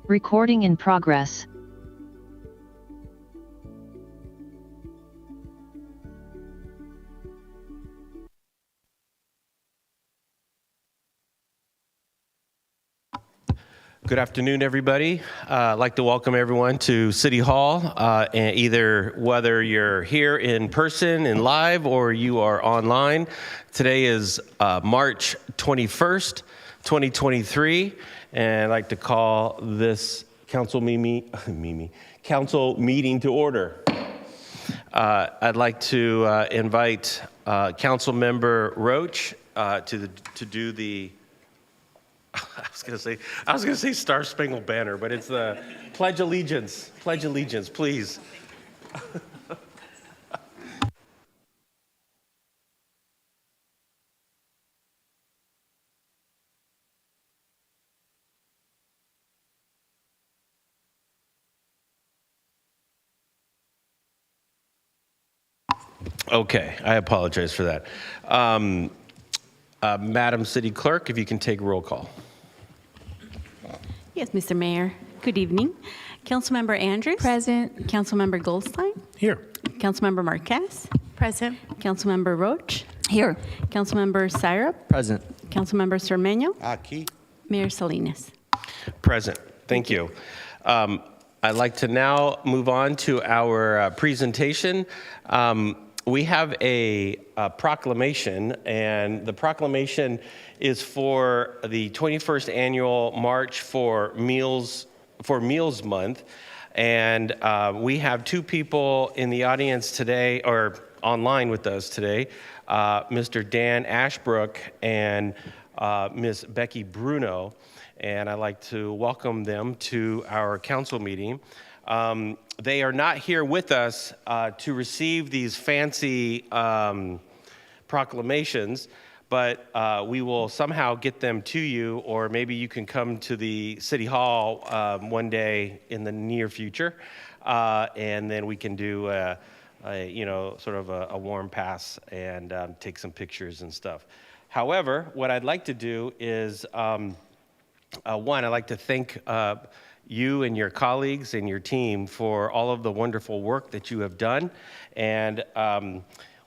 Recording in progress. Good afternoon, everybody. I'd like to welcome everyone to City Hall, and either whether you're here in person and live or you are online. Today is March 21st, 2023, and I'd like to call this council meeting to order. I'd like to invite Council Member Roach to do the I was gonna say Star Spangled Banner, but it's the Pledge Allegiance. Pledge Allegiance, please. Okay, I apologize for that. Madam City Clerk, if you can take roll call. Yes, Mr. Mayor. Good evening. Councilmember Andrews. Present. Councilmember Goldstein. Here. Councilmember Marquez. Present. Councilmember Roach. Here. Councilmember Syrup. Present. Councilmember Cermeño. Aquí. Mayor Salinas. Present. Thank you. I'd like to now move on to our presentation. We have a proclamation, and the proclamation is for the 21st annual March for Meals Month. And we have two people in the audience today, or online with us today, Mr. Dan Ashbrook and Ms. Becky Bruno. And I'd like to welcome them to our council meeting. They are not here with us to receive these fancy proclamations, but we will somehow get them to you, or maybe you can come to the City Hall one day in the near future, and then we can do sort of a warm pass and take some pictures and stuff. However, what I'd like to do is, one, I'd like to thank you and your colleagues and your team for all of the wonderful work that you have done. And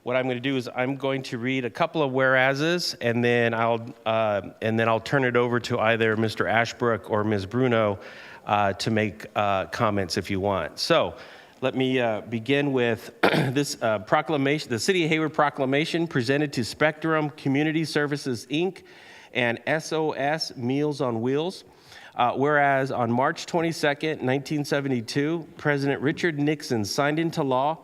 what I'm going to do is I'm going to read a couple of whereases, and then I'll turn it over to either Mr. Ashbrook or Ms. Bruno to make comments if you want. So let me begin with this proclamation, the City of Hayward proclamation presented to Spectrum Community Services, Inc. and SOS Meals on Wheels. Whereas on March 22nd, 1972, President Richard Nixon signed into law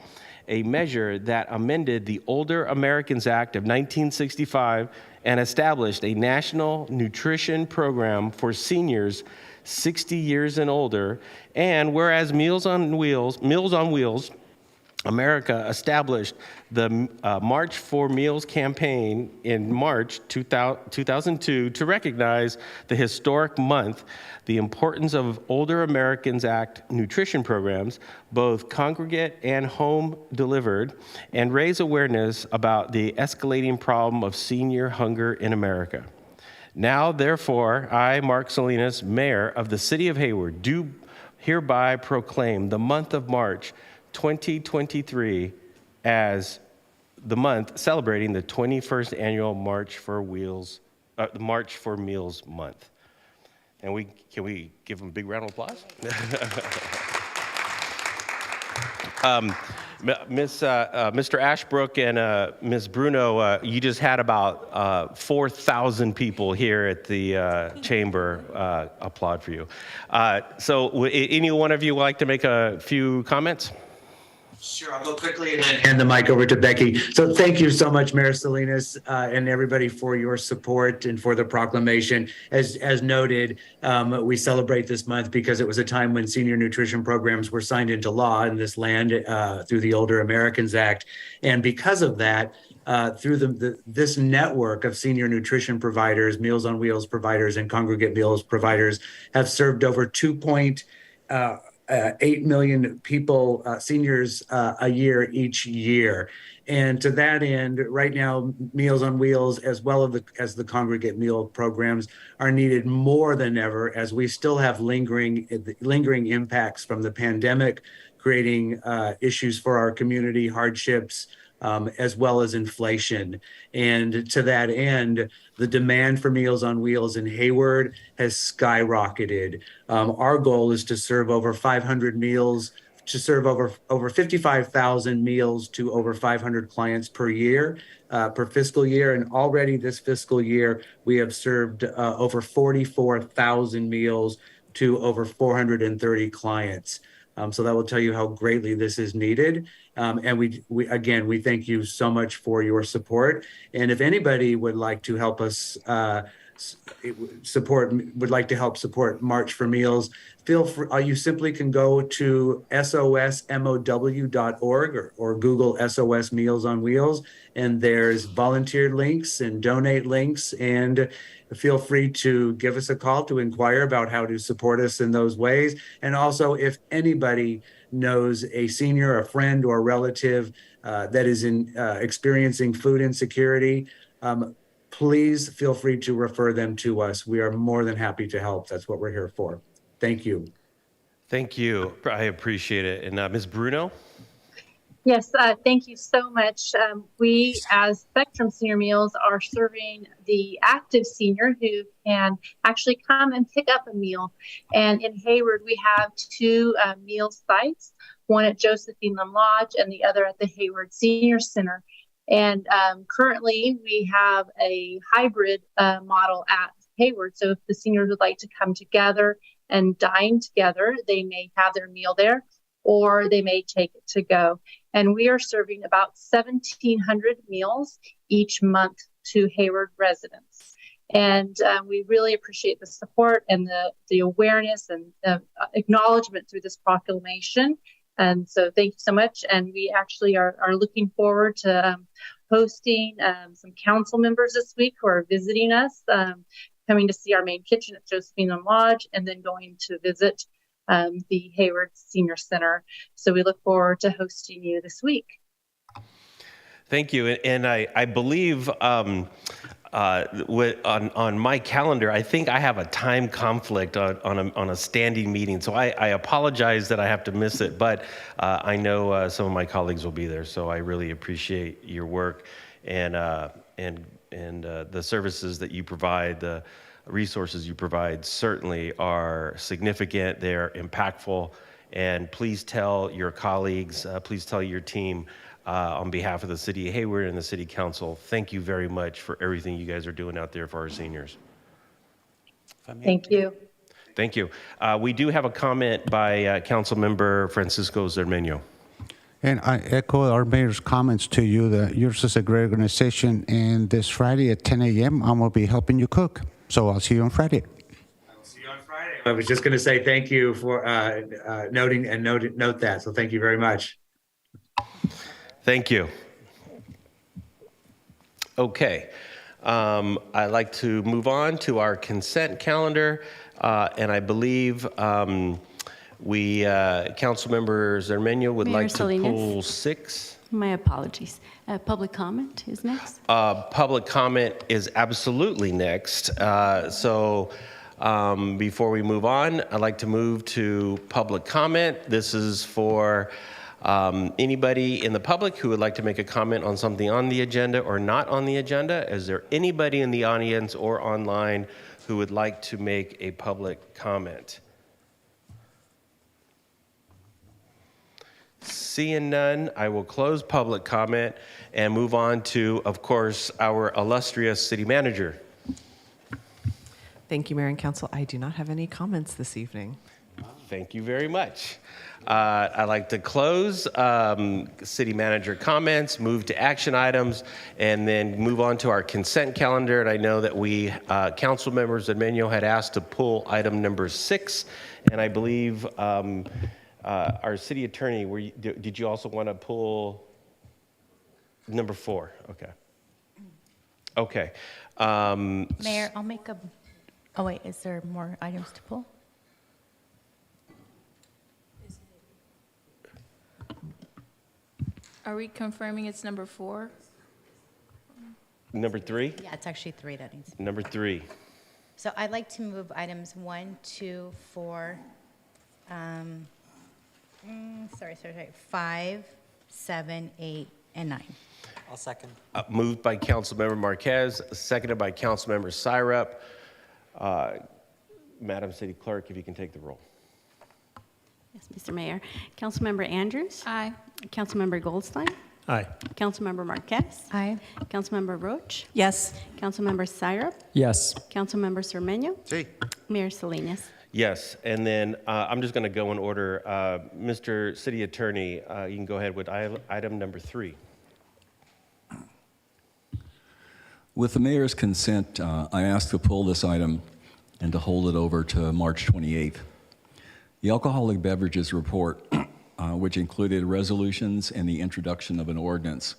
a measure that amended the Older Americans Act of 1965 and established a national nutrition program for seniors 60 years and older. And whereas Meals on Wheels America established the March for Meals campaign in March 2002 to recognize the historic month, the importance of Older Americans Act nutrition programs, both congregate and home delivered, and raise awareness about the escalating problem of senior hunger in America. Now, therefore, I, Mark Salinas, Mayor of the City of Hayward, do hereby proclaim the month of March 2023 as the month celebrating the 21st annual March for Meals month. And can we give them a big round of applause? Mr. Ashbrook and Ms. Bruno, you just had about 4,000 people here at the chamber applaud for you. So would any one of you like to make a few comments? Sure, I'll go quickly and then hand the mic over to Becky. So thank you so much, Mayor Salinas, and everybody for your support and for the proclamation. As noted, we celebrate this month because it was a time when senior nutrition programs were signed into law in this land through the Older Americans Act. And because of that, through this network of senior nutrition providers, Meals on Wheels providers, and congregate meals providers have served over 8 million people, seniors, a year each year. And to that end, right now, Meals on Wheels, as well as the congregate meal programs, are needed more than ever, as we still have lingering impacts from the pandemic, creating issues for our community, hardships, as well as inflation. And to that end, the demand for Meals on Wheels in Hayward has skyrocketed. Our goal is to serve over 500 meals, to serve over 55,000 meals to over 500 clients per year, per fiscal year. And already this fiscal year, we have served over 44,000 meals to over 430 clients. So that will tell you how greatly this is needed. And we thank you so much for your support. And if anybody would like to help us would like to help support March for Meals, feel free. You simply can go to sosmow.org or Google SOS Meals on Wheels, and there's volunteer links and donate links, and feel free to give us a call to inquire about how to support us in those ways. And also, if anybody knows a senior, a friend, or a relative that is experiencing food insecurity, please feel free to refer them to us. We are more than happy to help. That's what we're here for. Thank you. Thank you. I appreciate it. And Ms. Bruno? Yes, thank you so much. We, as Spectrum Senior Meals, are serving the active senior who can actually come and pick up a meal. And in Hayward, we have two meal sites, one at Josephine Lodge and the other at the Hayward Senior Center. And currently, we have a hybrid model at Hayward. So if the seniors would like to come together and dine together, they may have their meal there, or they may take it to go. And we are serving about 1,700 meals each month to Hayward residents. And we really appreciate the support and the awareness and the acknowledgement through this proclamation. And so thank you so much. And we actually are looking forward to hosting some council members this week who are visiting us, coming to see our main kitchen at Josephine Lodge, and then going to visit the Hayward Senior Center. So we look forward to hosting you this week. Thank you. And I believe on my calendar, I think I have a time conflict on a standing meeting. So I apologize that I have to miss it, but I know some of my colleagues will be there. So I really appreciate your work and the services that you provide. The resources you provide certainly are significant. They're impactful. And please tell your colleagues, please tell your team on behalf of the City of Hayward and the City Council, thank you very much for everything you guys are doing out there for our seniors. Thank you. Thank you. We do have a comment by Council Member Francisco Zermeño. And I echo our mayor's comments to you that yours is a great organization. And this Friday at 10 a.m., I'm going to be helping you cook. So I'll see you on Friday. I'll see you on Friday. I was just going to say thank you for note that. So thank you very much. Thank you. Okay. I'd like to move on to our consent calendar. And I believe Councilmember Zermeño would Mayor like to Salinas. pull 6. My apologies. Public comment is next. Public comment is absolutely next. So before we move on, I'd like to move to public comment. This is for anybody in the public who would like to make a comment on something on the agenda or not on the agenda. Is there anybody in the audience or online who would like to make a public comment? Seeing none, I will close public comment and move on to, of course, our illustrious city manager. Thank you, Mayor and Council. I do not have any comments this evening. Thank you very much. I'd like to close city manager comments, move to action items, and then move on to our consent calendar. And I know that council members Zermeño had asked to pull item number 6, and I believe our city attorney, did you also want to pull number 4? Okay. Okay. Mayor, I'll make a, oh wait, is there more items to pull? Are we confirming it's number 4? Number 3? Yeah, it's actually 3 that needs. Number 3. So I'd like to move items 1, 2, 4, 5, 7, 8, and 9. I'll second. Moved by Councilmember Marquez, seconded by Councilmember Syrup. Madam City Clerk, if you can take the roll. Yes, Mr. Mayor. Councilmember Andrews? Aye. Councilmember Goldstein? Aye. Councilmember Marquez? Aye. Councilmember Roach? Yes. Councilmember Syrup? Yes. Councilmember Cermeño? Sí. Mayor Salinas? Yes, and then I'm just going to go in order. Mr. City Attorney, you can go ahead with item number 3. With the mayor's consent, I ask to pull this item and to hold it over to March 28th. The alcoholic beverages report, which included resolutions and the introduction of an ordinance,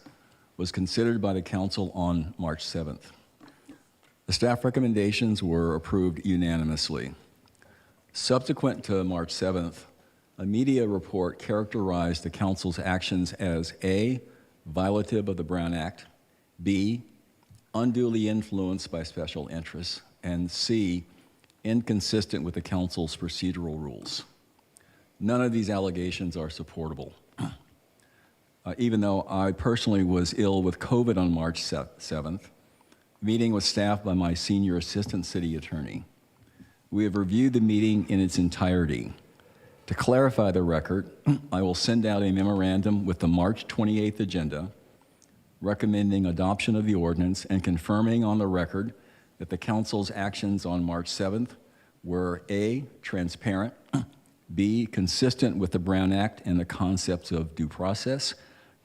was considered by the council on March 7th. The staff recommendations were approved unanimously. Subsequent to March 7th, a media report characterized the council's actions as A, violative of the Brown Act, B, unduly influenced by special interests, and C, inconsistent with the council's procedural rules. None of these allegations are supportable. Even though I personally was ill with COVID on March 7th, meeting was staffed by my senior assistant city attorney. We have reviewed the meeting in its entirety. To clarify the record, I will send out a memorandum with the March 28th agenda recommending adoption of the ordinance and confirming on the record that the council's actions on March 7th were A, transparent, B, consistent with the Brown Act and the concepts of due process,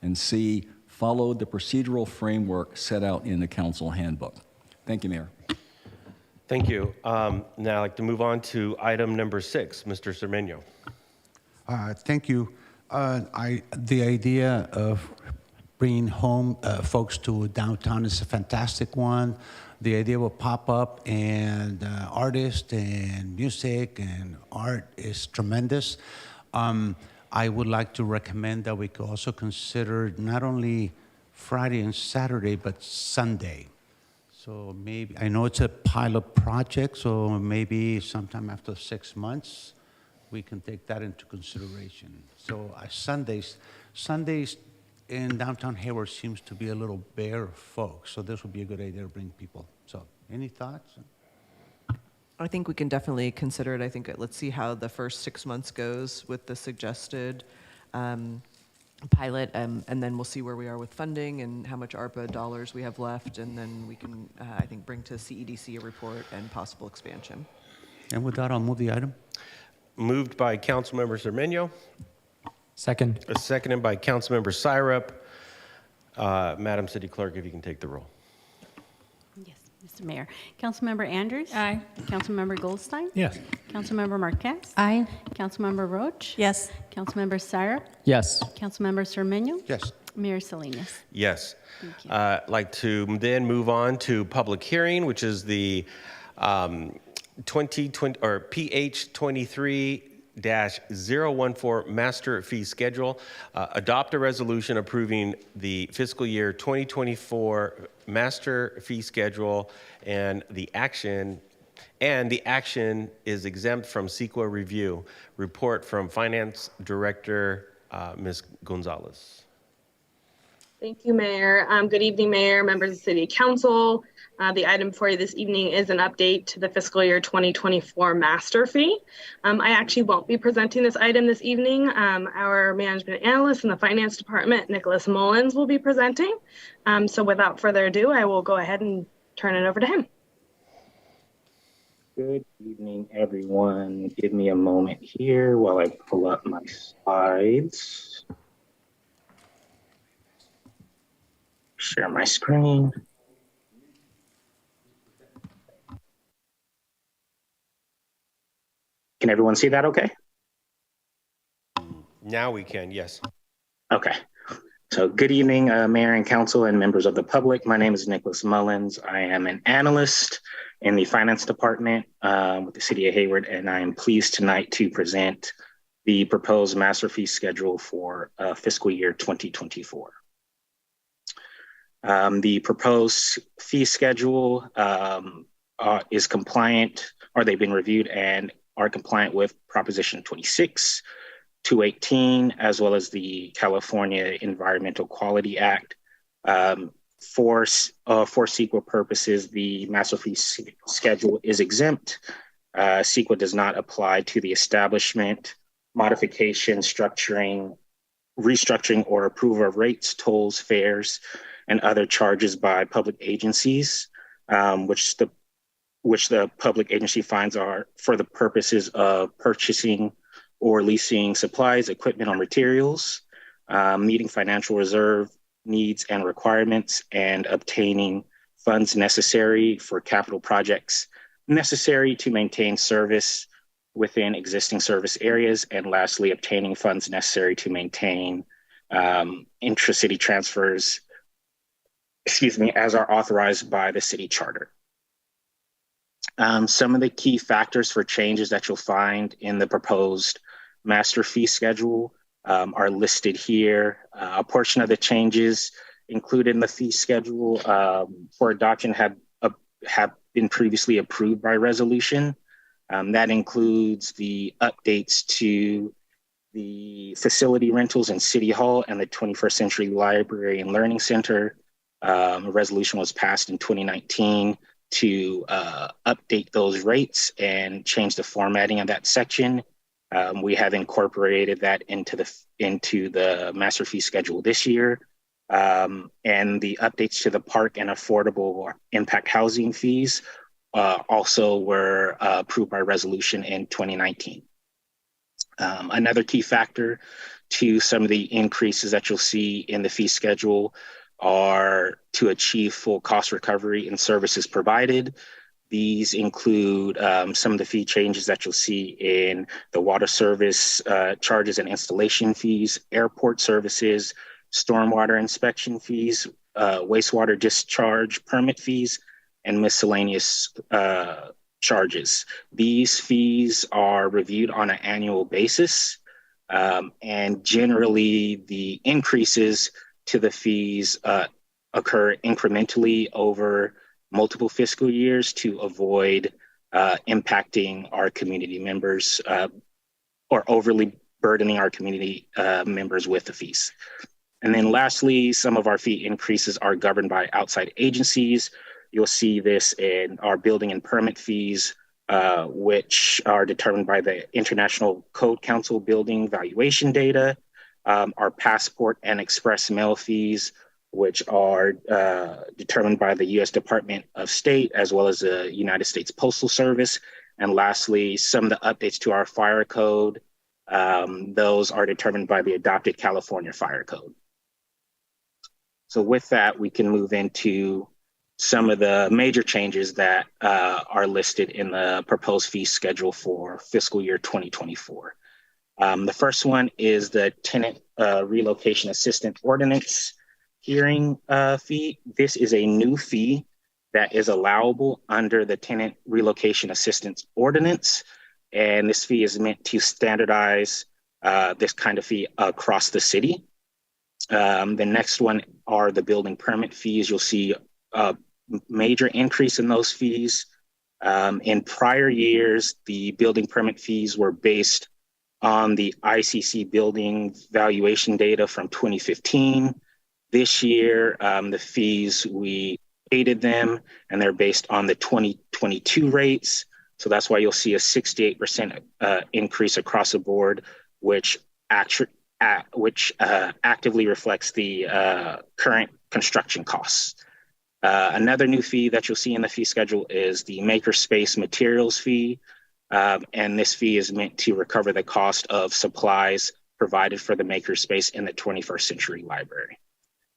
and C, followed the procedural framework set out in the council handbook. Thank you, Mayor. Thank you. Now I'd like to move on to item number 6, Mr. Cermeño. Thank you. The idea of bringing home folks to downtown is a fantastic one. The idea of a pop-up and artists and music and art is tremendous. I would like to recommend that we could also consider not only Friday and Saturday, but Sunday. So maybe, I know it's a pilot project, so maybe sometime after 6 months, we can take that into consideration. So Sundays in downtown Hayward seems to be a little bare of folks, so this would be a good idea to bring people. So any thoughts? I think we can definitely consider it. I think let's see how the first 6 months goes with the suggested pilot, and then we'll see where we are with funding and how much ARPA dollars we have left, and then we can, I think, bring to CEDC a report and possible expansion. And with that, I'll move the item. Moved by Councilmember Cermeño, Second. seconded by Councilmember Syrup. Madam City Clerk, if you can take the roll. Yes, Mr. Mayor. Councilmember Andrews? Aye. Councilmember Goldstein? Yes. Councilmember Marquez? Aye. Councilmember Roach? Yes. Councilmember Syrup? Yes. Councilmember Cermeño? Yes. Mayor Salinas? Yes. Thank you. I'd like to then move on to public hearing, which is the 2020 or PH 23-014 master fee schedule. Adopt a resolution approving the fiscal year 2024 master fee schedule, and the action is exempt from CEQA review. Report from Finance Director Ms. Gonzalez. Thank you, Mayor. Good evening, Mayor, members of the City Council. The item for you this evening is an update to the fiscal year 2024 master fee. I actually won't be presenting this item this evening. Our management analyst in the finance department, Nicholas Mullins, will be presenting. So without further ado, I will go ahead and turn it over to him. Good evening, everyone. Give me a moment here while I pull up my slides. Share my screen. Can everyone see that okay? Now we can, yes. Okay. So good evening, Mayor and Council and members of the public. My name is Nicholas Mullins. I am an analyst in the finance department with the City of Hayward, and I am pleased tonight to present the proposed master fee schedule for fiscal year 2024. The proposed fee schedule is compliant, or they've been reviewed and are compliant with Proposition 26, 218, as well as the California Environmental Quality Act. For CEQA purposes, the master fee schedule is exempt. CEQA does not apply to the establishment, modification, structuring, restructuring, or approval of rates, tolls, fares, and other charges by public agencies, which the public agency finds are for the purposes of purchasing or leasing supplies, equipment, or materials, meeting financial reserve needs and requirements, and obtaining funds necessary for capital projects necessary to maintain service within existing service areas, and lastly, obtaining funds necessary to maintain intra-city transfers, as are authorized by the city charter. Some of the key factors for changes that you'll find in the proposed master fee schedule are listed here. A portion of the changes included in the fee schedule for adoption have been previously approved by resolution. That includes the updates to the facility rentals in City Hall and the 21st Century Library and Learning Center. A resolution was passed in 2019 to update those rates and change the formatting of that section. We have incorporated that into the master fee schedule this year. And the updates to the park and affordable impact housing fees also were approved by resolution in 2019. Another key factor to some of the increases that you'll see in the fee schedule are to achieve full cost recovery in services provided. These include some of the fee changes that you'll see in the water service charges and installation fees, airport services, stormwater inspection fees, wastewater discharge permit fees, and miscellaneous charges. These fees are reviewed on an annual basis, and generally the increases to the fees occur incrementally over multiple fiscal years to avoid impacting our community members or overly burdening our community members with the fees. And then lastly, some of our fee increases are governed by outside agencies. You'll see this in our building and permit fees, which are determined by the International Code Council building valuation data, our passport and express mail fees, which are determined by the U.S. Department of State, as well as the United States Postal Service. And lastly, some of the updates to our fire code, those are determined by the adopted California Fire Code. So with that, we can move into some of the major changes that are listed in the proposed fee schedule for fiscal year 2024. The first one is the tenant relocation assistance ordinance hearing fee. This is a new fee that is allowable under the tenant relocation assistance ordinance. And this fee is meant to standardize this kind of fee across the city. The next one are the building permit fees. You'll see a major increase in those fees. In prior years, the building permit fees were based on the ICC building valuation data from 2015. This year, the fees, we updated them, and they're based on the 2022 rates. So that's why you'll see a 68% increase across the board, which actively reflects the current construction costs. Another new fee that you'll see in the fee schedule is the makerspace materials fee. And this fee is meant to recover the cost of supplies provided for the makerspace in the 21st Century Library.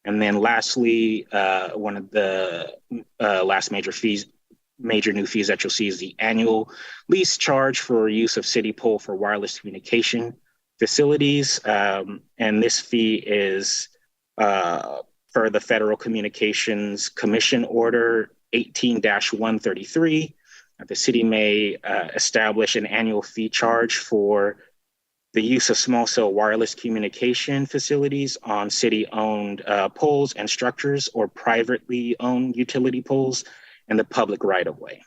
And then lastly, one of the last major new fees that you'll see is the annual lease charge for use of city pole for wireless communication facilities. And this fee is per the Federal Communications Commission Order 18-133. The city may establish an annual fee charge for the use of small cell wireless communication facilities on city-owned poles and structures or privately owned utility poles in the public right-of-way.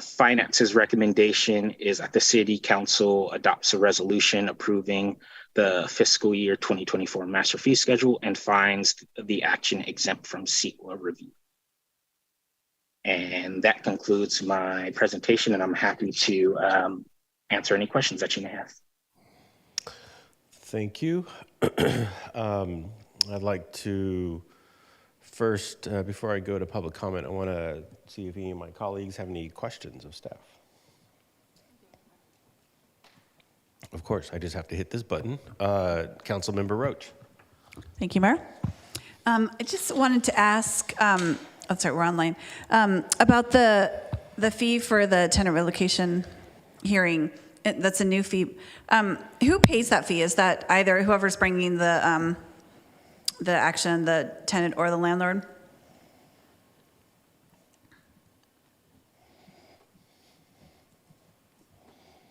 Finance's recommendation is that the City Council adopts a resolution approving the fiscal year 2024 master fee schedule and finds the action exempt from CEQA review. And that concludes my presentation, and I'm happy to answer any questions that you may have. Thank you. I'd like to first, before I go to public comment, I want to see if any of my colleagues have any questions of staff. Of course, I just have to hit this button. Councilmember Roach. Thank you, Mayor. I just wanted to ask, sorry, we're online, about the fee for the tenant relocation hearing. That's a new fee. Who pays that fee? Is that either whoever's bringing the action, the tenant or the landlord?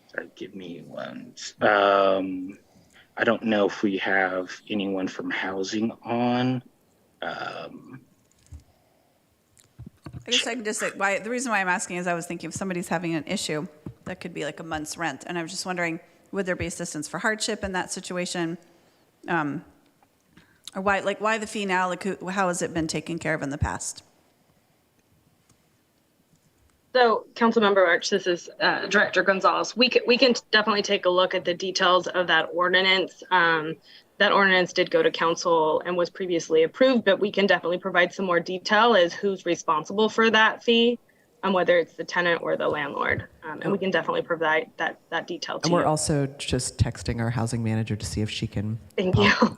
Sorry, give me one. I don't know if we have anyone from housing on. I guess I can just say, the reason why I'm asking is I was thinking if somebody's having an issue, that could be like a month's rent. And I was just wondering, would there be assistance for hardship in that situation? Or why the fee now? How has it been taken care of in the past? So, Councilmember Arch, this is Director Gonzalez. We can definitely take a look at the details of that ordinance. That ordinance did go to council and was previously approved, but we can definitely provide some more detail as who's responsible for that fee, whether it's the tenant or the landlord. And we can definitely provide that detail to you. And we're also just texting our housing manager to see if she can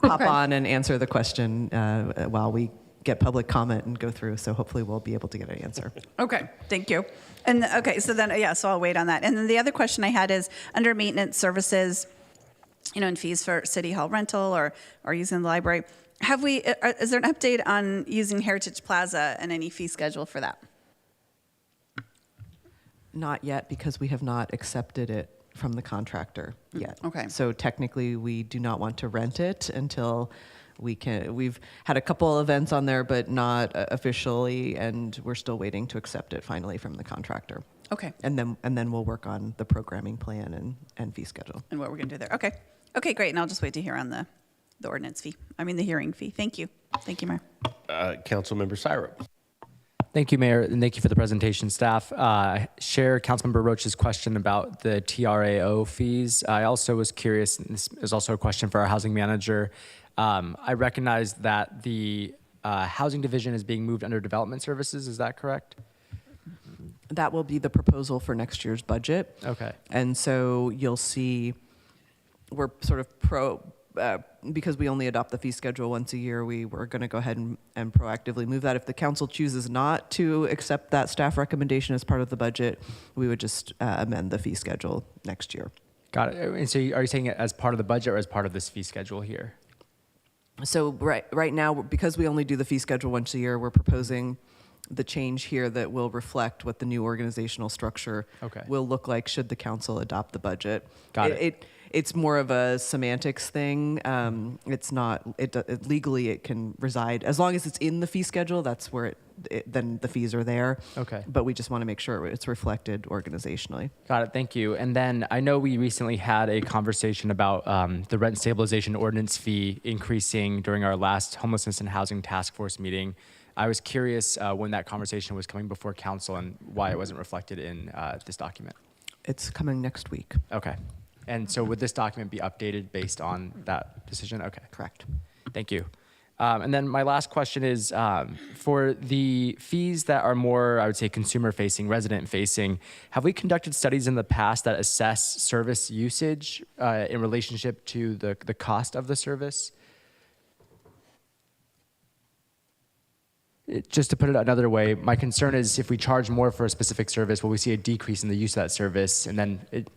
pop on and answer the question while we get public comment and go through. So hopefully we'll be able to get an answer. Okay, thank you. And okay, so then, so I'll wait on that. And then the other question I had is under maintenance services, and fees for city hall rental or using the library. Is there an update on using Heritage Plaza and any fee schedule for that? Not yet, because we have not accepted it from the contractor yet. Okay. So technically we do not want to rent it until we've had a couple events on there, but not officially, and we're still waiting to accept it finally from the contractor. Okay. And then we'll work on the programming plan and fee schedule. And what we're going to do there. Okay. Okay, great. And I'll just wait to hear on the ordinance fee. The hearing fee. Thank you. Thank you, Mayor. Councilmember Syrup. Thank you, Mayor, and thank you for the presentation, staff. Share Councilmember Roach's question about the TRAO fees. I also was curious, and this is also a question for our housing manager. I recognize that the housing division is being moved under development services. Is that correct? That will be the proposal for next year's budget. Okay. And so you'll see we're sort of because we only adopt the fee schedule once a year, we were going to go ahead and proactively move that. If the council chooses not to accept that staff recommendation as part of the budget, we would just amend the fee schedule next year. Got it. And so are you saying it as part of the budget or as part of this fee schedule here? So right now, because we only do the fee schedule once a year, we're proposing the change here that will reflect what the new organizational structure will look like should the council adopt the budget. Got it. It's more of a semantics thing. It's not, legally it can reside, as long as it's in the fee schedule, that's where then the fees are there. Okay. But we just want to make sure it's reflected organizationally. Got it, thank you. And then I know we recently had a conversation about the rent stabilization ordinance fee increasing during our last homelessness and housing task force meeting. I was curious when that conversation was coming before council and why it wasn't reflected in this document. It's coming next week. Okay. And so would this document be updated based on that decision? Okay. Correct. Thank you. And then my last question is, for the fees that are more, I would say, consumer-facing, resident-facing, have we conducted studies in the past that assess service usage in relationship to the cost of the service? Just to put it another way, my concern is if we charge more for a specific service, will we see a decrease in the use of that service, and then it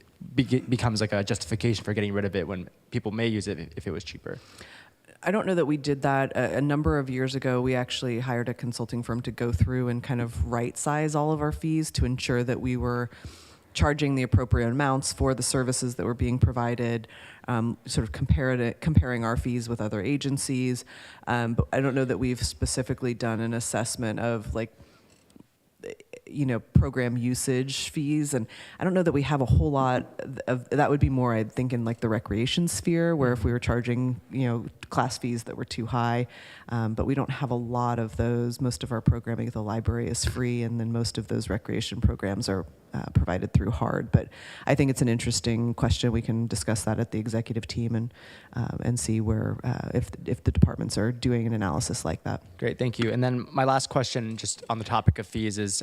becomes like a justification for getting rid of it when people may use it if it was cheaper? I don't know that we did that. A number of years ago, we actually hired a consulting firm to go through and kind of right-size all of our fees to ensure that we were charging the appropriate amounts for the services that were being provided, sort of comparing our fees with other agencies. But I don't know that we've specifically done an assessment of like, program usage fees. And I don't know that we have a whole lot of, that would be more, I think, in like the recreation sphere, where if we were charging, class fees that were too high, but we don't have a lot of those. Most of our programming at the library is free, and then most of those recreation programs are provided through HARD. But I think it's an interesting question. We can discuss that at the executive team and see where, if the departments are doing an analysis like that. Great, thank you. And then my last question, just on the topic of fees, is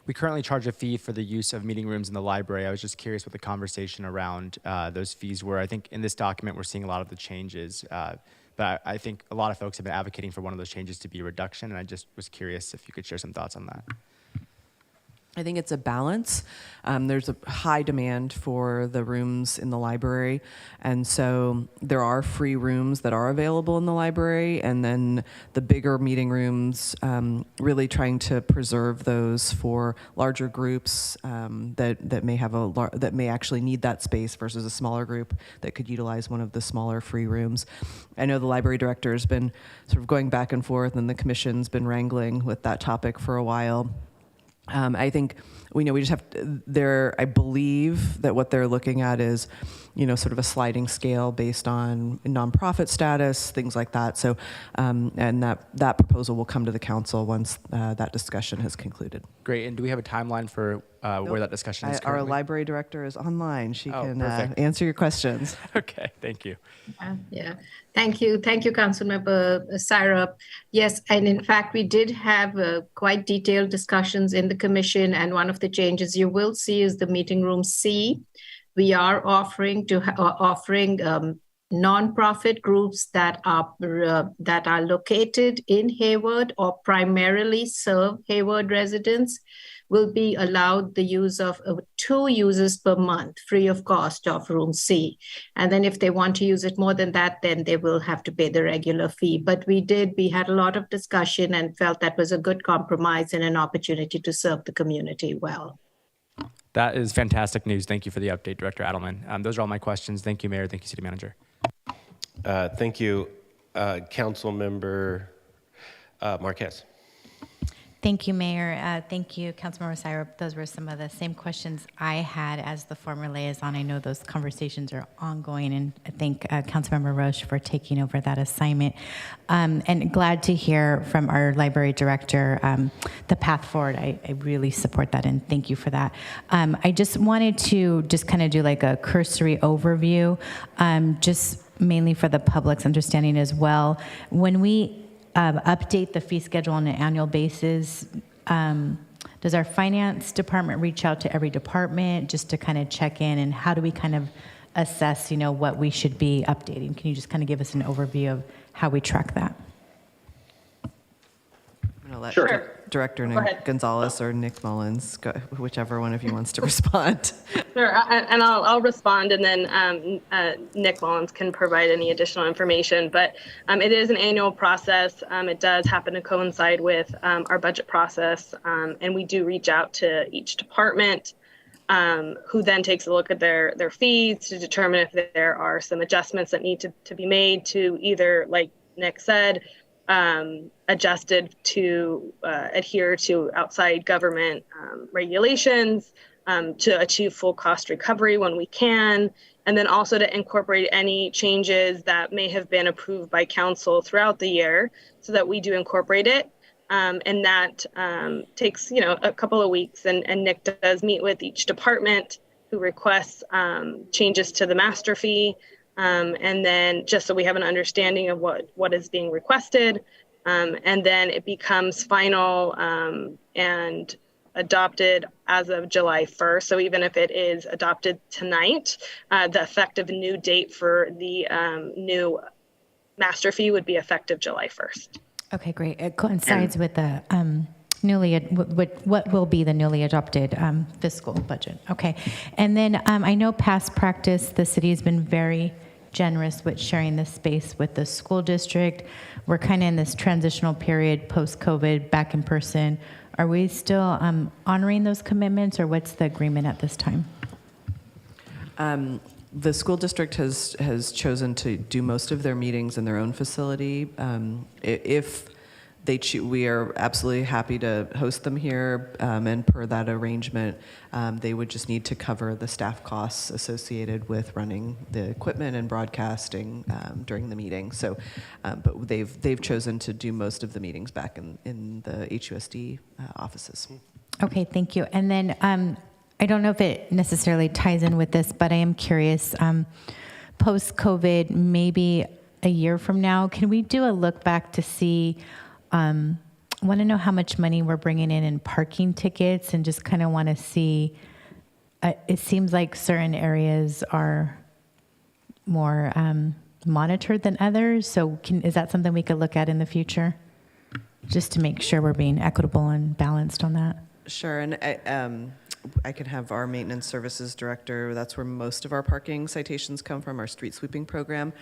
we currently charge a fee for the use of meeting rooms in the library. I was just curious what the conversation around those fees were. I think in this document we're seeing a lot of the changes, but I think a lot of folks have been advocating for one of those changes to be a reduction, and I just was curious if you could share some thoughts on that. I think it's a balance. There's a high demand for the rooms in the library, and so there are free rooms that are available in the library, and then the bigger meeting rooms, really trying to preserve those for larger groups that may have that may actually need that space versus a smaller group that could utilize one of the smaller free rooms. I know the library director has been sort of going back and forth, and the commission's been wrangling with that topic for a while. I think we just have to, I believe that what they're looking at is, sort of a sliding scale based on nonprofit status, things like that. So, and that proposal will come to the council once that discussion has concluded. Great. And do we have a timeline for where that discussion is currently? Our library director is online. She can perfect. Answer your questions. Okay, thank you. Yeah, thank you, Councilmember Syrup. Yes, and in fact, we did have quite detailed discussions in the commission, and one of the changes you will see is the meeting room C. We are offering nonprofit groups that are located in Hayward or primarily serve Hayward residents will be allowed the use of 2 users per month, free of cost, of room C. And then if they want to use it more than that, then they will have to pay the regular fee. But we had a lot of discussion and felt that was a good compromise and an opportunity to serve the community well. That is fantastic news. Thank you for the update, Director Adelman. Those are all my questions. Thank you, Mayor. Thank you, City Manager. Thank you, Council Member Marquez. Thank you, Mayor. Thank you, Councilmember Syrup. Those were some of the same questions I had as the former liaison. I know those conversations are ongoing, and I thank Councilmember Roche for taking over that assignment. And glad to hear from our library director the path forward. I really support that, and thank you for that. I just wanted to kind of do like a cursory overview, just mainly for the public's understanding as well. When we update the fee schedule on an annual basis, does our finance department reach out to every department just to kind of check in, and how do we kind of assess, what we should be updating? Can you just kind of give us an overview of how we track that? I'm going to let Director Gonzalez or Nick Mullins go, whichever one of you wants to respond. Sure, and I'll respond, and then Nick Mullins can provide any additional information. But it is an annual process. It does happen to coincide with our budget process, and we do reach out to each department, who then takes a look at their fees to determine if there are some adjustments that need to be made to either, like Nick said, adjusted to adhere to outside government regulations, to achieve full cost recovery when we can, and then also to incorporate any changes that may have been approved by council throughout the year so that we do incorporate it. And that takes, a couple of weeks, and Nick does meet with each department who requests changes to the master fee. And then just so we have an understanding of what is being requested, and then it becomes final and adopted as of July 1st. So even if it is adopted tonight, the effective new date for the new master fee would be effective July 1st. Okay, great. It coincides with the what will be the newly adopted fiscal budget. Okay, and then I know past practice, the city has been very generous with sharing this space with the school district. We're kind of in this transitional period post-COVID, back in person. Are we still honoring those commitments, or what's the agreement at this time? The school district has chosen to do most of their meetings in their own facility. If we are absolutely happy to host them here, and per that arrangement, they would just need to cover the staff costs associated with running the equipment and broadcasting during the meeting. So, but they've chosen to do most of the meetings back in the HUSD offices. Okay, thank you. And then I don't know if it necessarily ties in with this, but I am curious, post-COVID, maybe a year from now, can we do a look back to see, want to know how much money we're bringing in parking tickets, and just kind of want to see, it seems like certain areas are more monitored than others. So is that something we could look at in the future? Just to make sure we're being equitable and balanced on that. Sure, and I can have our maintenance services director, that's where most of our parking citations come from, our street sweeping program.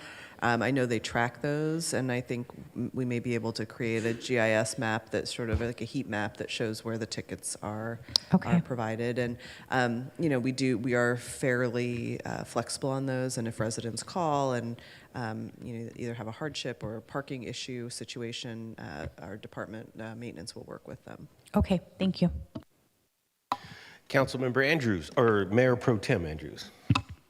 I know they track those, and I think we may be able to create a GIS map that's sort of like a heat map that shows where the tickets are provided. And we are fairly flexible on those, and if residents call and either have a hardship or a parking issue situation, our department maintenance will work with them. Okay, thank you. Councilmember Andrews, or Mayor Pro Tem Andrews.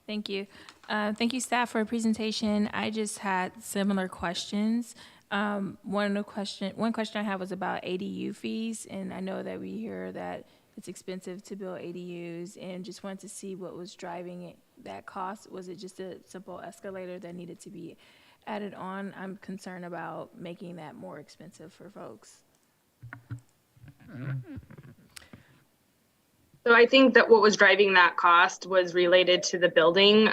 Thank you. Thank you, staff, for a presentation. I just had similar questions. One question I have was about ADU fees, and I know that we hear that it's expensive to build ADUs, and just wanted to see what was driving that cost. Was it just a simple escalator that needed to be added on? I'm concerned about making that more expensive for folks. So I think that what was driving that cost was related to the building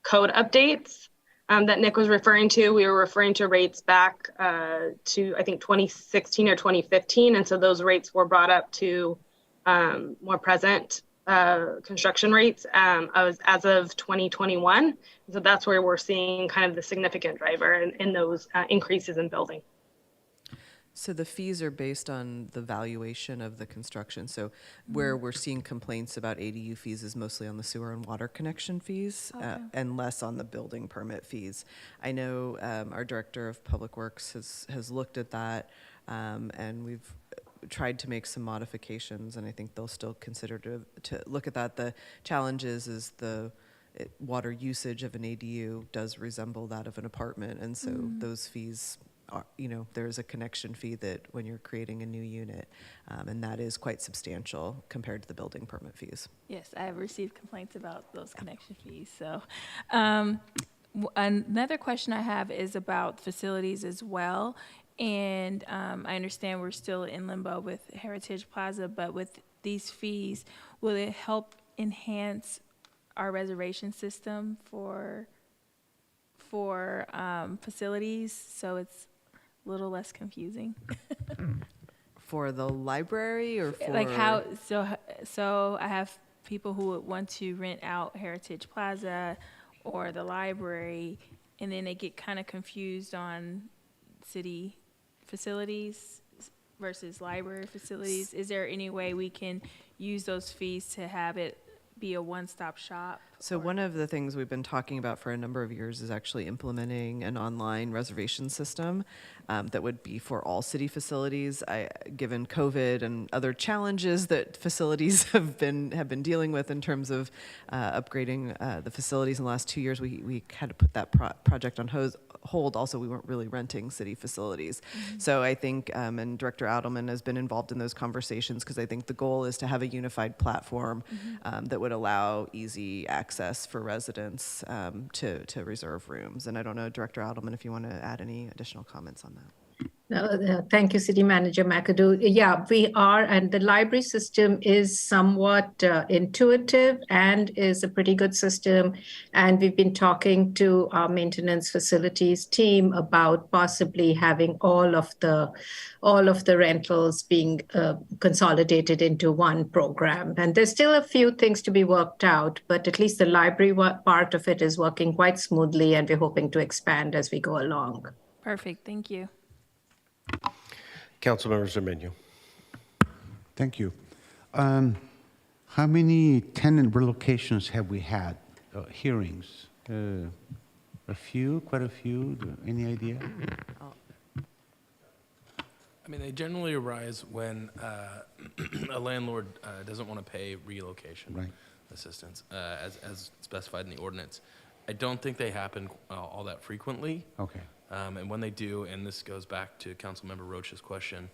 code updates that Nick was referring to. We were referring to rates back to, I think, 2016 or 2015. And so those rates were brought up to more present construction rates as of 2021. So that's where we're seeing kind of the significant driver in those increases in building. So the fees are based on the valuation of the construction. So where we're seeing complaints about ADU fees is mostly on the sewer and water connection fees, and less on the building permit fees. I know our director of public works has looked at that, and we've tried to make some modifications, and I think they'll still consider to look at that. The challenge is the water usage of an ADU does resemble that of an apartment, and so those fees there's a connection fee that when you're creating a new unit, and that is quite substantial compared to the building permit fees. Yes, I have received complaints about those connection fees. So another question I have is about facilities as well. And I understand we're still in limbo with Heritage Plaza, but with these fees, will it help enhance our reservation system for facilities, so it's a little less confusing? For the library, or for like how? So I have people who would want to rent out Heritage Plaza or the library, and then they get kind of confused on city facilities versus library facilities. Is there any way we can use those fees to have it be a one-stop shop? So one of the things we've been talking about for a number of years is actually implementing an online reservation system that would be for all city facilities. Given COVID and other challenges that facilities have been dealing with in terms of upgrading the facilities in the last 2 years, we had to put that project on hold. Also, we weren't really renting city facilities. So I think, and Director Adelman has been involved in those conversations, because I think the goal is to have a unified platform that would allow easy access for residents to reserve rooms. And I don't know, Director Adelman, if you want to add any additional comments on that. Thank you, City Manager McAdoo. Yeah, we are, and the library system is somewhat intuitive and is a pretty good system. And we've been talking to our maintenance facilities team about possibly having all of the rentals being consolidated into one program. And there's still a few things to be worked out, but at least the library part of it is working quite smoothly, and we're hoping to expand as we go along. Perfect. Thank you. Councilmember Zermenu. Thank you. How many tenant relocations have we had, hearings? A few, quite a few, any idea? I mean, they generally arise when a landlord doesn't want to pay relocation assistance, as specified in the ordinance. I don't think they happen all that frequently. Okay. And when they do, and this goes back to Councilmember Roach's question,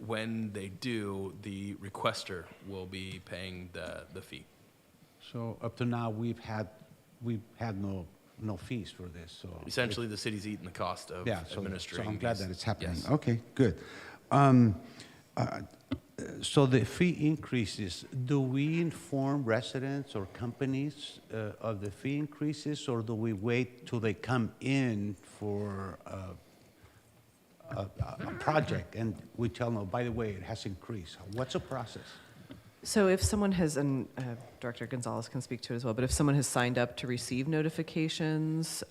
when they do, the requester will be paying the fee. So up to now, we've had no fees for this. So Essentially, the city's eating the cost of administering. So I'm glad that it's happening. Yes. Okay, good. So the fee increases, do we inform residents or companies of the fee increases, or do we wait till they come in for a project and we tell them, oh, by the way, it has increased? What's the process? So if someone has, and Director Gonzalez can speak to it as well, but if someone has signed up to receive notifications,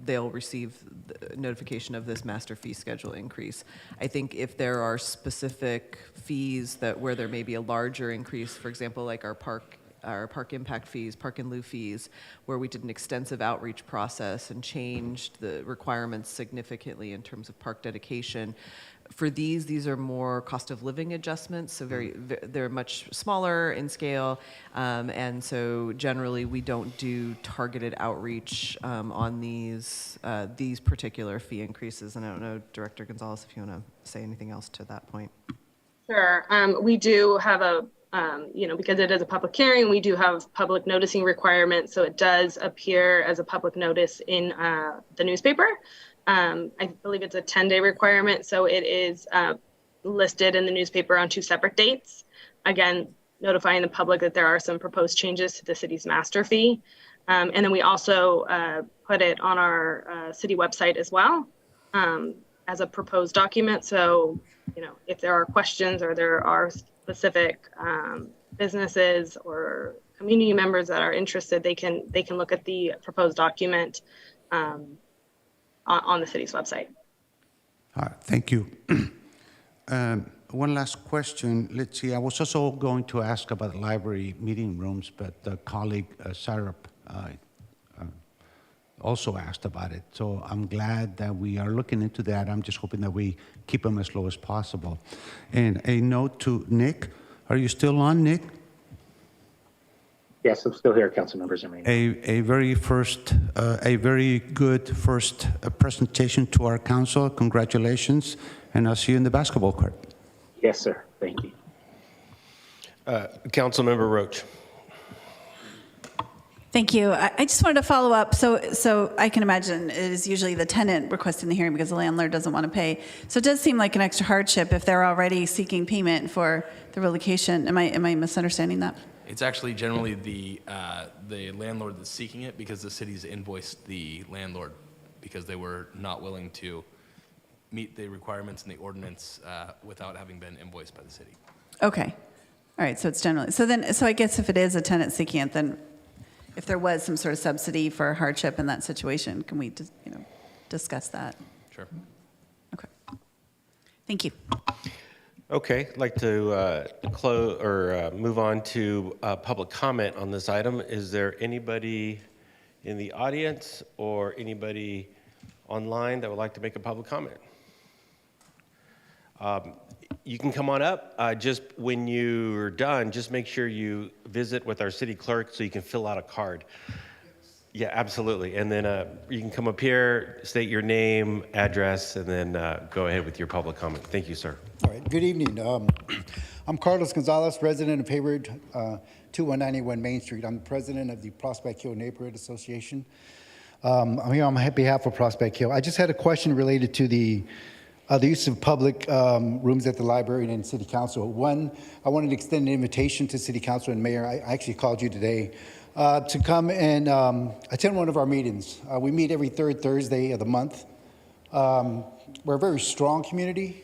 they'll receive the notification of this master fee schedule increase. I think if there are specific fees where there may be a larger increase, for example, like our park impact fees, park in lieu fees, where we did an extensive outreach process and changed the requirements significantly in terms of park dedication. For these are more cost of living adjustments, so they're much smaller in scale, and so generally we don't do targeted outreach on these particular fee increases. And I don't know, Director Gonzalez, if you want to say anything else to that point. Sure. We do have because it is a public hearing, we do have public noticing requirements, so it does appear as a public notice in the newspaper. I believe it's a 10-day requirement, so it is listed in the newspaper on 2 separate dates. Again, notifying the public that there are some proposed changes to the city's master fee. And then we also put it on our city website as well as a proposed document. So, if there are questions or there are specific businesses or community members that are interested, they can look at the proposed document on the city's website. All right, thank you. One last question. Let's see, I was also going to ask about library meeting rooms, but the colleague, Sarah, also asked about it. So I'm glad that we are looking into that. I'm just hoping that we keep them as low as possible. And a note to Nick. Are you still on, Nick? Yes, I'm still here, Councilmember Zermenu. A very good first presentation to our council. Congratulations, and I'll see you in the basketball court. Yes, sir. Thank you. Councilmember Roach. Thank you. I just wanted to follow up. So I can imagine it is usually the tenant requesting the hearing because the landlord doesn't want to pay. So it does seem like an extra hardship if they're already seeking payment for the relocation. Am I misunderstanding that? It's actually generally the landlord that's seeking it because the city's invoiced the landlord because they were not willing to meet the requirements in the ordinance without having been invoiced by the city. Okay. All right. So it's generally so I guess if it is a tenant seeking it, then if there was some sort of subsidy for hardship in that situation, can we just discuss that? Sure. Okay. Thank you. Okay, I'd like to close or move on to public comment on this item. Is there anybody in the audience or anybody online that would like to make a public comment? You can come on up. Just when you're done, just make sure you visit with our city clerk so you can fill out a card. Yeah, absolutely. And then you can come up here, state your name, address, and then go ahead with your public comment. Thank you, sir. All right, good evening. I'm Carlos Gonzalez, resident of Hayward, 2191 Main Street. I'm the president of the Prospect Hill Neighborhood Association. I'm here on behalf of Prospect Hill. I just had a question related to the use of public rooms at the library and in City Council. One, I wanted to extend an invitation to City Council and Mayor. I actually called you today to come and attend one of our meetings. We meet every third Thursday of the month. We're a very strong community,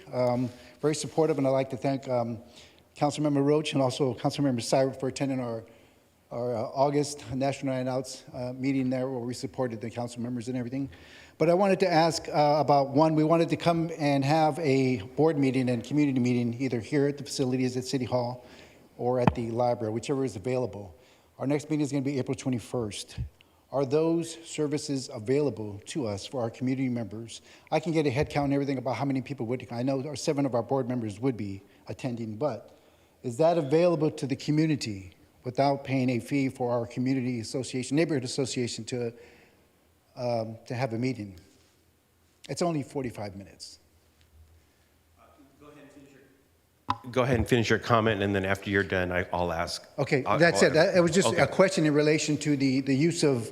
very supportive, and I'd like to thank Councilmember Roach and also Councilmember Syrup for attending our August National Night Outs meeting there where we supported the council members and everything. But I wanted to ask about one, we wanted to come and have a board meeting and community meeting either here at the facilities at City Hall or at the library, whichever is available. Our next meeting is going to be April 21st. Are those services available to us for our community members? I can get a head count and everything about how many people would, I know 7 of our board members would be attending, but is that available to the community without paying a fee for our community association, neighborhood association to have a meeting? It's only 45 minutes. Go ahead and finish your comment, and then after you're done, I'll ask. Okay, that's it. It was just a question in relation to the use of,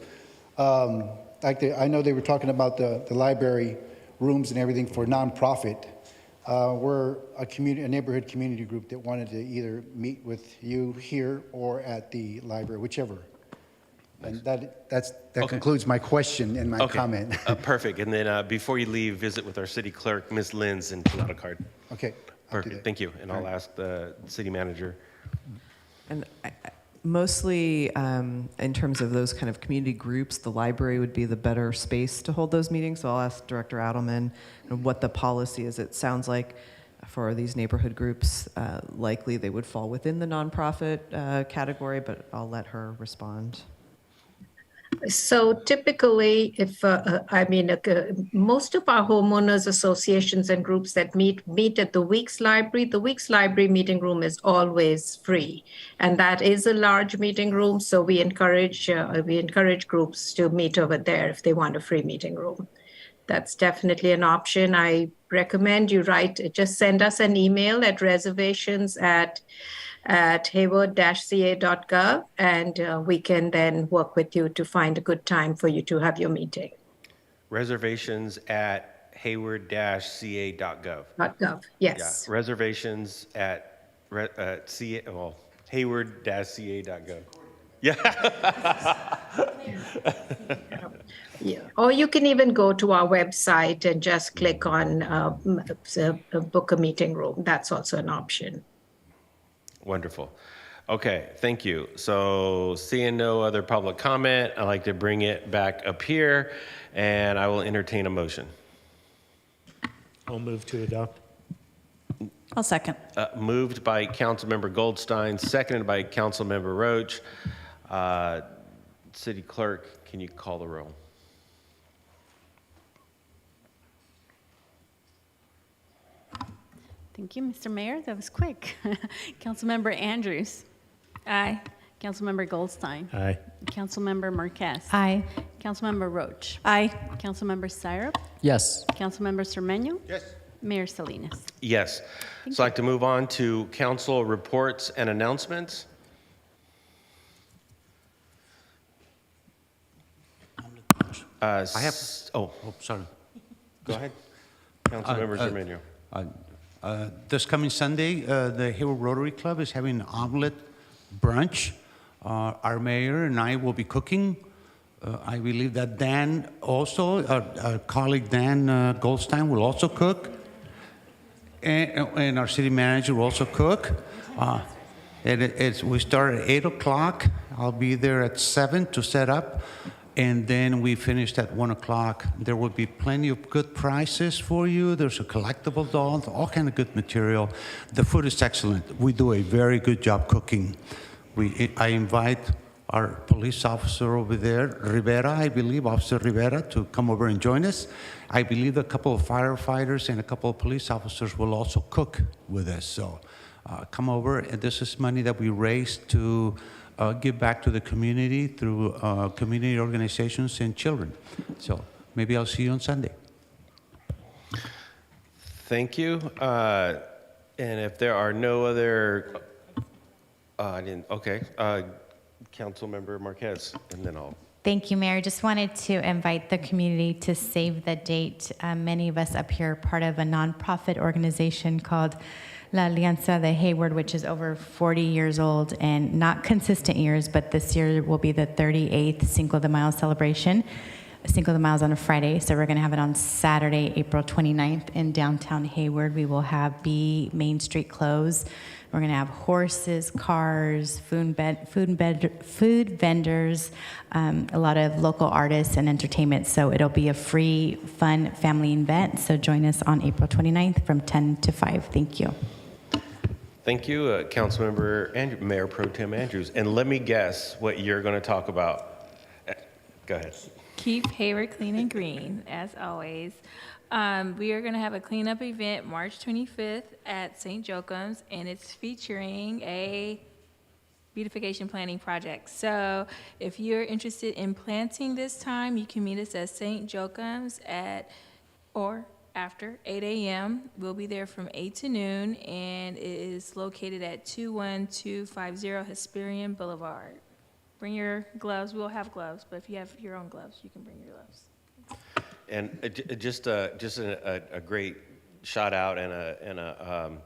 I know they were talking about the library rooms and everything for nonprofit. We're a neighborhood community group that wanted to either meet with you here or at the library, whichever. And that concludes my question and my comment. Perfect. And then before you leave, visit with our city clerk, Ms. Linz, and fill out a card. Okay. Perfect. Thank you. And I'll ask the city manager. And mostly in terms of those kind of community groups, the library would be the better space to hold those meetings. So I'll ask Director Adelman what the policy is. It sounds like for these neighborhood groups, likely they would fall within the nonprofit category, but I'll let her respond. So typically, if most of our homeowners associations and groups that meet at the Weeks Library meeting room is always free, and that is a large meeting room. So we encourage groups to meet over there if they want a free meeting room. That's definitely an option. I recommend you just send us an email at reservations at hayward-ca.gov, and we can then work with you to find a good time for you to have your meeting. Reservations at hayward-ca.gov. .gov, yes. Yeah, reservations at hayward-ca.gov. Yeah. Yeah. Or you can even go to our website and just click on book a meeting room. That's also an option. Wonderful. Okay, thank you. So seeing no other public comment, I'd like to bring it back up here, and I will entertain a motion. I'll move to adopt. I'll second. Moved by Councilmember Goldstein, seconded by Councilmember Roach. City Clerk, can you call the roll? Thank you, Mr. Mayor. That was quick. Councilmember Andrews. Aye. Councilmember Goldstein. Aye. Councilmember Marquez. Aye. Councilmember Roach. Aye. Councilmember Syrup. Yes. Councilmember Cermeño. Yes. Mayor Salinas. Yes. So I'd like to move on to council reports and announcements. I have. Oh, sorry. Go ahead. Councilmember Cermeño. This coming Sunday, the Hayward Rotary Club is having an omelet brunch. Our mayor and I will be cooking. I believe that Dan also, our colleague Dan Goldstein will also cook. And our city manager will also cook. We start at 8 o'clock. I'll be there at 7 to set up. And then we finished at 1 o'clock. There will be plenty of good prizes for you. There's a collectible doll, all kind of good material. The food is excellent. We do a very good job cooking. I invite our police officer over there, Rivera, I believe, Officer Rivera, to come over and join us. I believe a couple of firefighters and a couple of police officers will also cook with us. So come over, and this is money that we raise to give back to the community through community organizations and children. So maybe I'll see you on Sunday. Thank you. And if there are no other, Councilmember Marquez, and then I'll Thank you, Mayor. Just wanted to invite the community to save the date. Many of us up here are part of a nonprofit organization called La Alianza de Hayward, which is over 40 years old and not consistent years, but this year will be the 38th Cinco de Mayo celebration. Cinco de Mayo is on a Friday, so we're going to have it on Saturday, April 29th in downtown Hayward. We will have Main Street closed. We're going to have horses, cars, food vendors, a lot of local artists and entertainment. So it'll be a free, fun family event. So join us on April 29th from 10 to 5. Thank you. Thank you, Councilmember Mayor Pro Tem Andrews. And let me guess what you're going to talk about. Go ahead. Keep Hayward clean and green, as always. We are going to have a cleanup event March 25th at St. Joachim's, and it's featuring a beautification planting project. So if you're interested in planting this time, you can meet us at St. Joachim's or after 8 a.m. We'll be there from 8 to noon, and it is located at 21250 Hesperian Boulevard. Bring your gloves. We'll have gloves, but if you have your own gloves, you can bring your gloves. And just a great shout out and a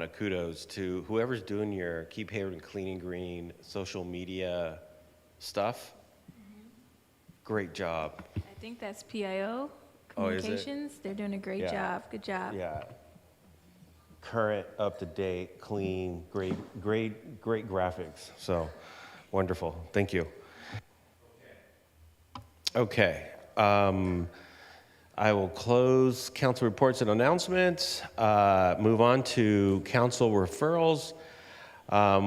kudos to whoever's doing your Keep Hayward Clean and Green social media stuff. Great job. I think that's PIO Oh, is it? Communications. They're doing a great job. Good job. Yeah. Current, up to date, clean, great graphics. So wonderful. Thank you. Okay. I will close council reports and announcements. Move on to council referrals.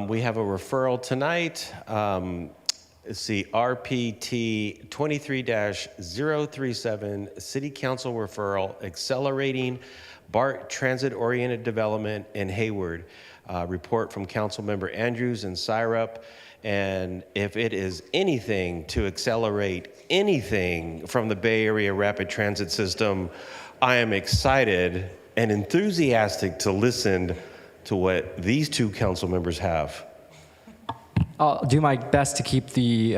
We have a referral tonight. Let's see, RPT 23-037, City Council referral, accelerating BART transit-oriented development in Hayward. Report from Councilmember Andrews and Syrup. And if it is anything to accelerate anything from the Bay Area rapid transit system, I am excited and enthusiastic to listen to what these two council members have. I'll do my best to keep the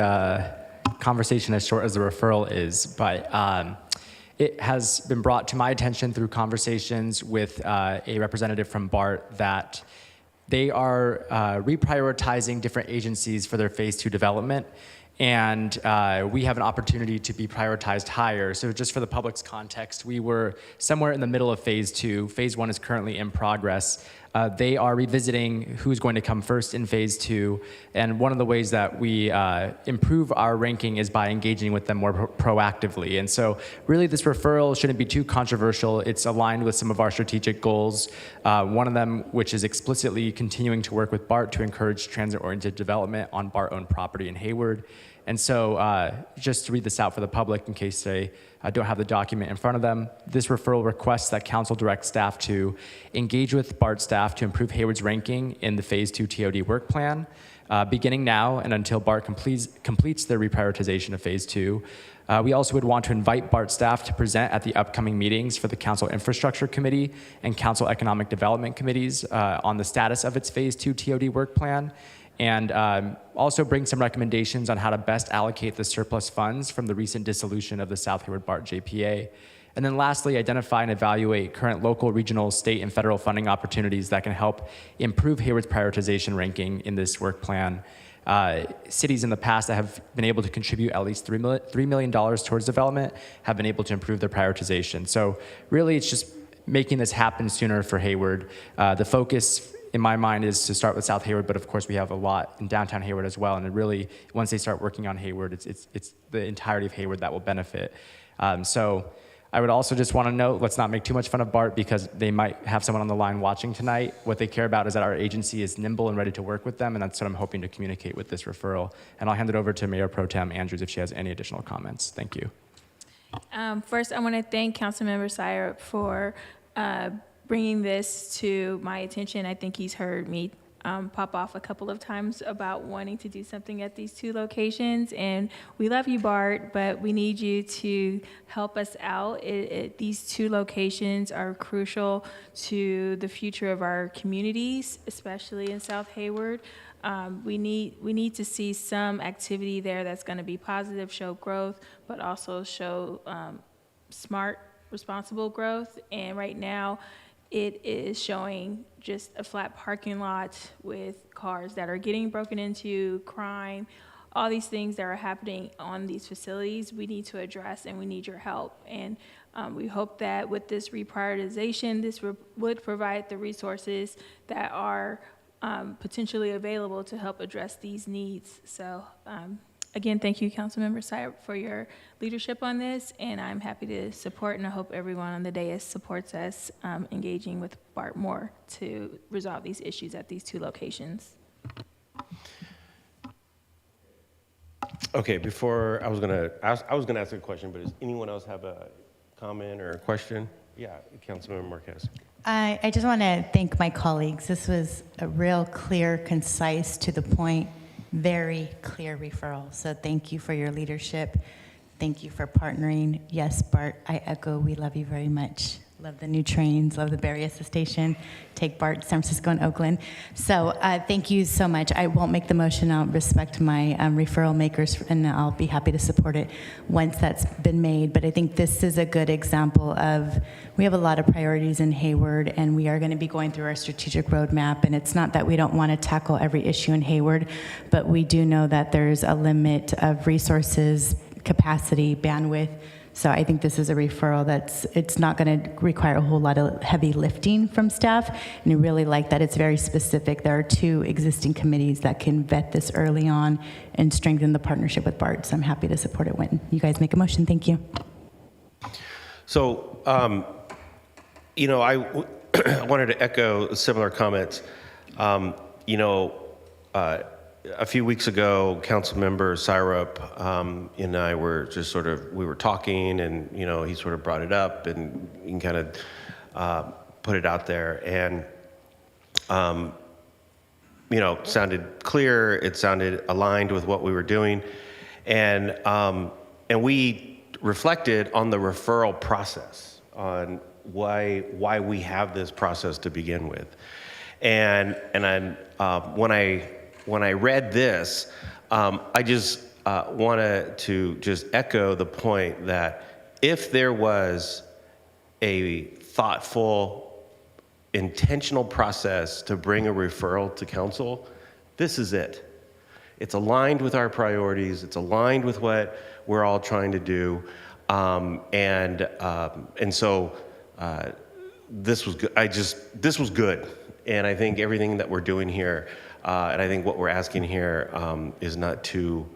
conversation as short as the referral is, but it has been brought to my attention through conversations with a representative from BART that they are reprioritizing different agencies for their phase 2 development, and we have an opportunity to be prioritized higher. So just for the public's context, we were somewhere in the middle of phase 2. Phase 1 is currently in progress. They are revisiting who's going to come first in phase 2, and one of the ways that we improve our ranking is by engaging with them more proactively. And so really this referral shouldn't be too controversial. It's aligned with some of our strategic goals. One of them, which is explicitly continuing to work with BART to encourage transit-oriented development on BART-owned property in Hayward. And so just to read this out for the public in case they don't have the document in front of them, this referral requests that council direct staff to engage with BART staff to improve Hayward's ranking in the phase 2 TOD work plan, beginning now and until BART completes their reprioritization of phase 2. We also would want to invite BART staff to present at the upcoming meetings for the Council Infrastructure Committee and Council Economic Development Committees on the status of its phase 2 TOD work plan, and also bring some recommendations on how to best allocate the surplus funds from the recent dissolution of the South Hayward BART JPA. And then lastly, identify and evaluate current local, regional, state, and federal funding opportunities that can help improve Hayward's prioritization ranking in this work plan. Cities in the past that have been able to contribute at least $3 million towards development have been able to improve their prioritization. So really, it's just making this happen sooner for Hayward. The focus in my mind is to start with South Hayward, but of course we have a lot in downtown Hayward as well. And it really, once they start working on Hayward, it's the entirety of Hayward that will benefit. So I would also just want to note, let's not make too much fun of BART because they might have someone on the line watching tonight. What they care about is that our agency is nimble and ready to work with them, and that's what I'm hoping to communicate with this referral. And I'll hand it over to Mayor Pro Tem Andrews if she has any additional comments. Thank you. First, I want to thank Councilmember Syrup for bringing this to my attention. I think he's heard me pop off a couple of times about wanting to do something at these two locations. And we love you, Bart, but we need you to help us out. These two locations are crucial to the future of our communities, especially in South Hayward. We need to see some activity there that's going to be positive, show growth, but also show smart, responsible growth. And right now, it is showing just a flat parking lot with cars that are getting broken into, crime, all these things that are happening on these facilities we need to address, and we need your help. And we hope that with this reprioritization, this would provide the resources that are potentially available to help address these needs. So again, thank you, Councilmember Syrup, for your leadership on this, and I'm happy to support, and I hope everyone on the dais supports us engaging with Bart more to resolve these issues at these two locations. Okay, before I was gonna ask a question, but does anyone else have a comment or a question? Yeah, Councilmember Marquez. I just want to thank my colleagues. This was a real clear, concise, to the point, very clear referral. So thank you for your leadership. Thank you for partnering. Yes, Bart, I echo, we love you very much. Love the new trains, love the Berryessa station. Take Bart to San Francisco and Oakland. So thank you so much. I won't make the motion. I'll respect my referral makers, and I'll be happy to support it once that's been made. But I think this is a good example of, we have a lot of priorities in Hayward, and we are going to be going through our strategic roadmap. And it's not that we don't want to tackle every issue in Hayward, but we do know that there's a limit of resources, capacity, bandwidth. So I think this is a referral it's not going to require a whole lot of heavy lifting from staff. And I really like that it's very specific. There are two existing committees that can vet this early on and strengthen the partnership with BART. So I'm happy to support it when you guys make a motion. Thank you. So, I wanted to echo similar comments. A few weeks ago, Councilmember Syrup and I were just we were talking, and, he sort of brought it up, and you can kind of put it out there. And, sounded clear. It sounded aligned with what we were doing. And we reflected on the referral process, on why we have this process to begin with. And when I read this, I just wanted to just echo the point that if there was a thoughtful, intentional process to bring a referral to council, this is it. It's aligned with our priorities. It's aligned with what we're all trying to do. And so this was good. This was good. And I think everything that we're doing here, and I think what we're asking here is not too,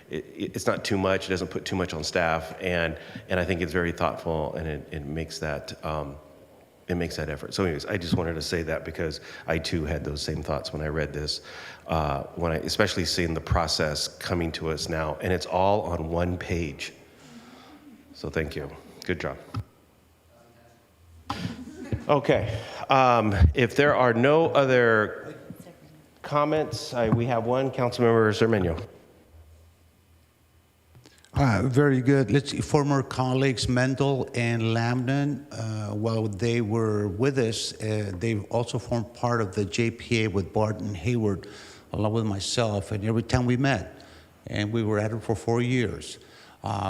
it's not too much. It doesn't put too much on staff, and I think it's very thoughtful, and it makes that effort. So, anyways, I just wanted to say that because I too had those same thoughts when I read this, especially seeing the process coming to us now, and it's all on one page. So, thank you. Good job. Okay. If there are no other comments, we have one. Councilmember Cermeño. Very good. Let's see, former colleagues Mendel and Lambden, while they were with us, they also formed part of the JPA with Barton Hayward, along with myself, and every time we met, and we were at it for 4 years,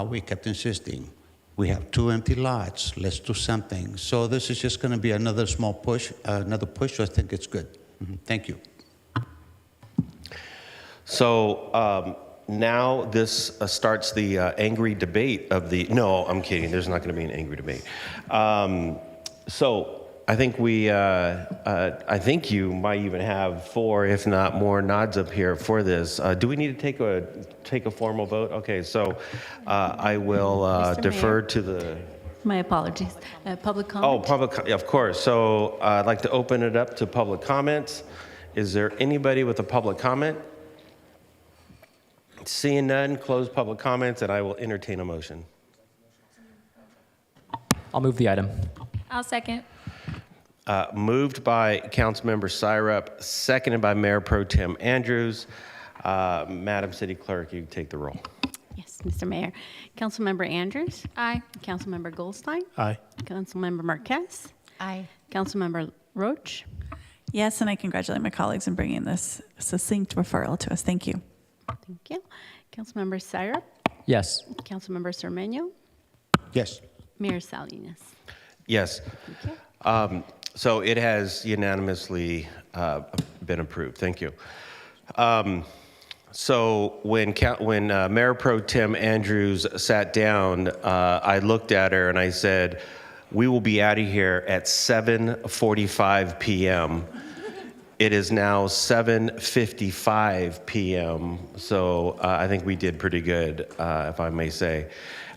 we kept insisting, we have 2 empty lots, let's do something. So this is just gonna be another small push, so I think it's good. Thank you. So now this starts the angry debate of the, no, I'm kidding, there's not gonna be an angry debate. So I think I think you might even have 4, if not more, nods up here for this. Do we need to take a formal vote? Okay, so I will defer to the. My apologies. Public comment? Oh, of course. So I'd like to open it up to public comments. Is there anybody with a public comment? Seeing none, close public comments, and I will entertain a motion. I'll move the item. I'll second. Moved by Councilmember Syrup, seconded by Mayor Pro Tem Andrews. Madam City Clerk, you take the roll. Yes, Mr. Mayor. Councilmember Andrews? Aye. Councilmember Goldstein? Aye. Councilmember Marquez? Aye. Councilmember Roach? Yes, and I congratulate my colleagues in bringing this succinct referral to us. Thank you. Thank you. Councilmember Syrup? Yes. Councilmember Cermeño? Yes. Mayor Salinas? Yes. So it has unanimously been approved. Thank you. So when Mayor Pro Tem Andrews sat down, I looked at her and I said, "We will be out of here at 7:45 p.m." It is now 7:55 p.m. So I think we did pretty good, if I may say.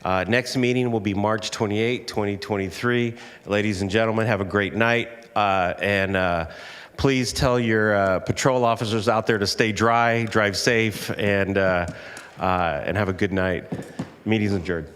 Next meeting will be March 28, 2023. Ladies and gentlemen, have a great night. And please tell your patrol officers out there to stay dry, drive safe, and have a good night. Meeting's adjourned.